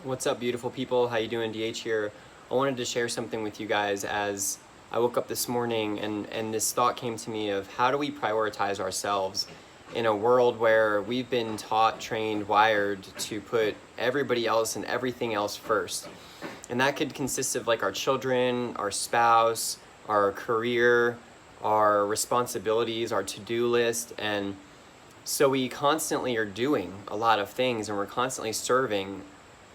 What's up, beautiful people? How you doing? DH here. I wanted to share something with you guys as I woke up this morning and this thought came to me of how do we prioritize ourselves in a world where we've been taught, trained, wired to put everybody else and everything else first. And that could consist of like our children, our spouse, our career, our responsibilities, our to-do list, and so we constantly are doing a lot of things and we're constantly serving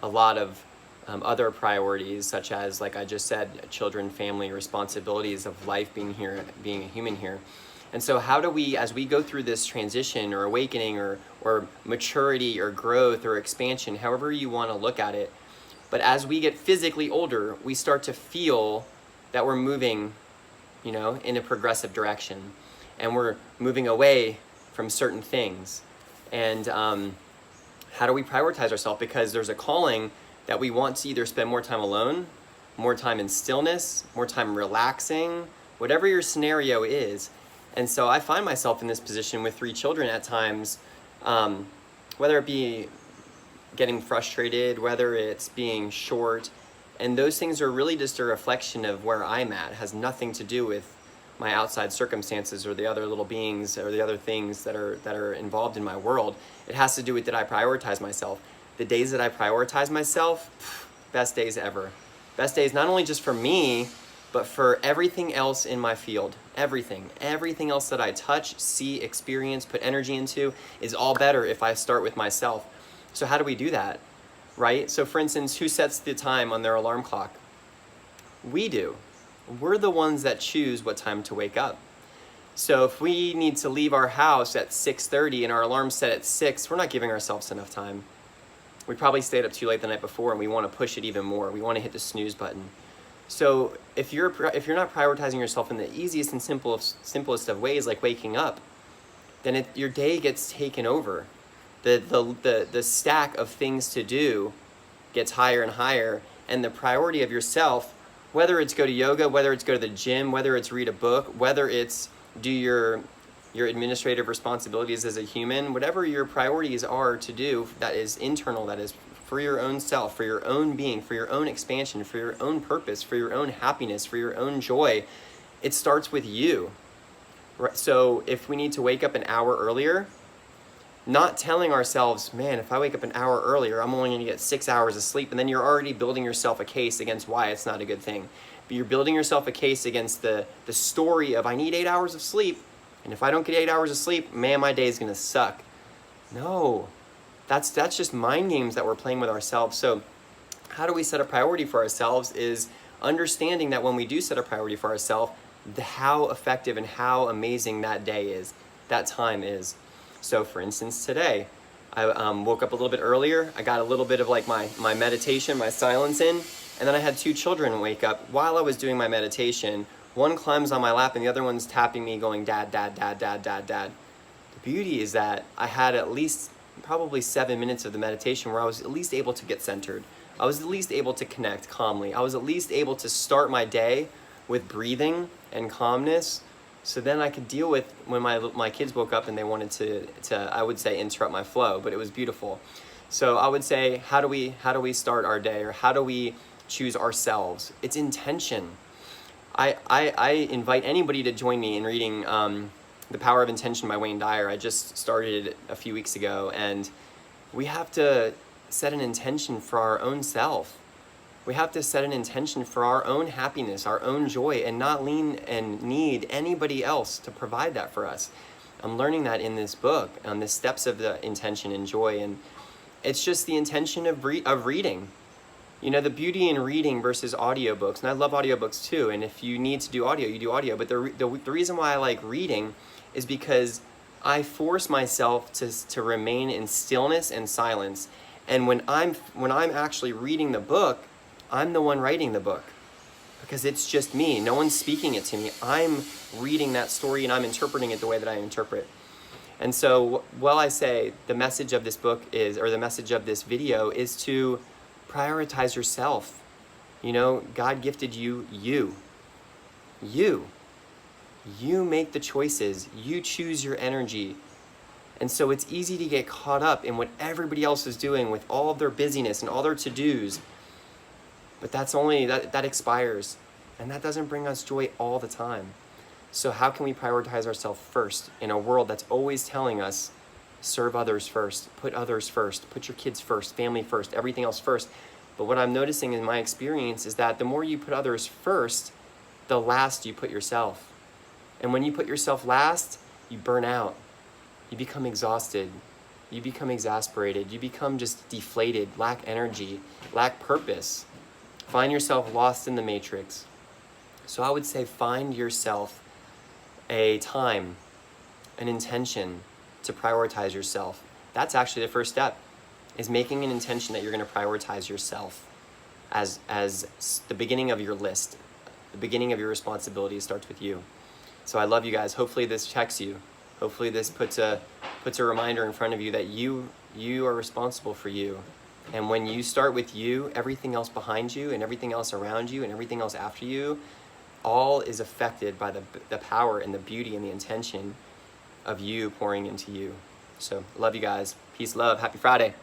a lot of other priorities, such as, like I just said, children, family, responsibilities of life, being here, being a human here. And so how do we, as we go through this transition or awakening or maturity or growth or expansion, however you want to look at it, but as we get physically older, we start to feel that we're moving, in a progressive direction, and we're moving away from certain things. And how do we prioritize ourselves? Because there's a calling that we want to either spend more time alone, more time in stillness, more time relaxing, whatever your scenario is. And so I find myself in this position with 3 children at times, whether it be getting frustrated, whether it's being short, and those things are really just a reflection of where I'm at. It has nothing to do with my outside circumstances or the other little beings or the other things that are involved in my world. It has to do with, did I prioritize myself? The days that I prioritize myself, best days ever. Best days not only just for me, but for everything else in my field. Everything else that I touch, see, experience, put energy into is all better if I start with myself. So how do we do that, right? So for instance, who sets the time on their alarm clock? We do. We're the ones that choose what time to wake up. So if we need to leave our house at 6:30 and our alarm's set at 6, we're not giving ourselves enough time. We probably stayed up too late the night before and we want to push it even more. We want to hit the snooze button. So if you're not prioritizing yourself in the easiest and simplest of ways, like waking up, then your day gets taken over. The stack of things to do gets higher and higher, and the priority of yourself, whether it's go to yoga, whether it's go to the gym, whether it's read a book, whether it's do your administrative responsibilities as a human, whatever your priorities are to do that is internal, that is for your own self, for your own being, for your own expansion, for your own purpose, for your own happiness, for your own joy, it starts with you. Right? So if we need to wake up an hour earlier, not telling ourselves, man, if I wake up an hour earlier, I'm only going to get 6 hours of sleep. And then you're already building yourself a case against why it's not a good thing. But you're building yourself a case against the story of I need 8 hours of sleep. And if I don't get 8 hours of sleep, man, my day is going to suck. No, that's just mind games that we're playing with ourselves. So how do we set a priority for ourselves is understanding that when we do set a priority for ourselves, how effective and how amazing that day is, that time is. So for instance, today, I woke up a little bit earlier. I got a little bit of like my meditation, my silence in, and then I had 2 children wake up while I was doing my meditation. One climbs on my lap and the other one's tapping me going, dad, dad, dad, dad, dad, dad. The beauty is that I had at least probably 7 minutes of the meditation where I was at least able to get centered. I was at least able to connect calmly. I was at least able to start my day with breathing and calmness. So then I could deal with when my kids woke up and they wanted to I would say interrupt my flow, but it was beautiful. So I would say, how do we start our day, or how do we choose ourselves? It's intention. I invite anybody to join me in reading The Power of Intention by Wayne Dyer. I just started it a few weeks ago, and we have to set an intention for our own self. We have to set an intention for our own happiness, our own joy, and not lean and need anybody else to provide that for us. I'm learning that in this book, on the steps of the intention and joy, and it's just the intention of reading. The beauty in reading versus audiobooks, and I love audiobooks too, and if you need to do audio, you do audio, but the reason why I like reading is because I force myself to remain in stillness and silence, and when I'm actually reading the book, I'm the one writing the book because it's just me. No one's speaking it to me. I'm reading that story and I'm interpreting it the way that I interpret. And so, I say the message of this book is, or the message of this video is to prioritize yourself. God gifted you. You make the choices. You choose your energy. And so it's easy to get caught up in what everybody else is doing with all of their busyness and all their to-dos. But that expires. And that doesn't bring us joy all the time. So how can we prioritize ourselves first in a world that's always telling us, serve others first, put your kids first, family first, everything else first. But what I'm noticing in my experience is that the more you put others first, the last you put yourself. And when you put yourself last, you burn out. You become exhausted. You become exasperated. You become just deflated, lack energy, lack purpose. Find yourself lost in the matrix. So I would say find yourself a time, an intention to prioritize yourself. That's actually the first step, is making an intention that you're going to prioritize yourself as the beginning of your list. The beginning of your responsibility starts with you. So I love you guys. Hopefully this checks you. Hopefully this puts a reminder in front of you that you are responsible for you. And when you start with you, everything else behind you and everything else around you and everything else after you, all is affected by the power and the beauty and the intention of you pouring into you. So love you guys. Peace, love. Happy Friday.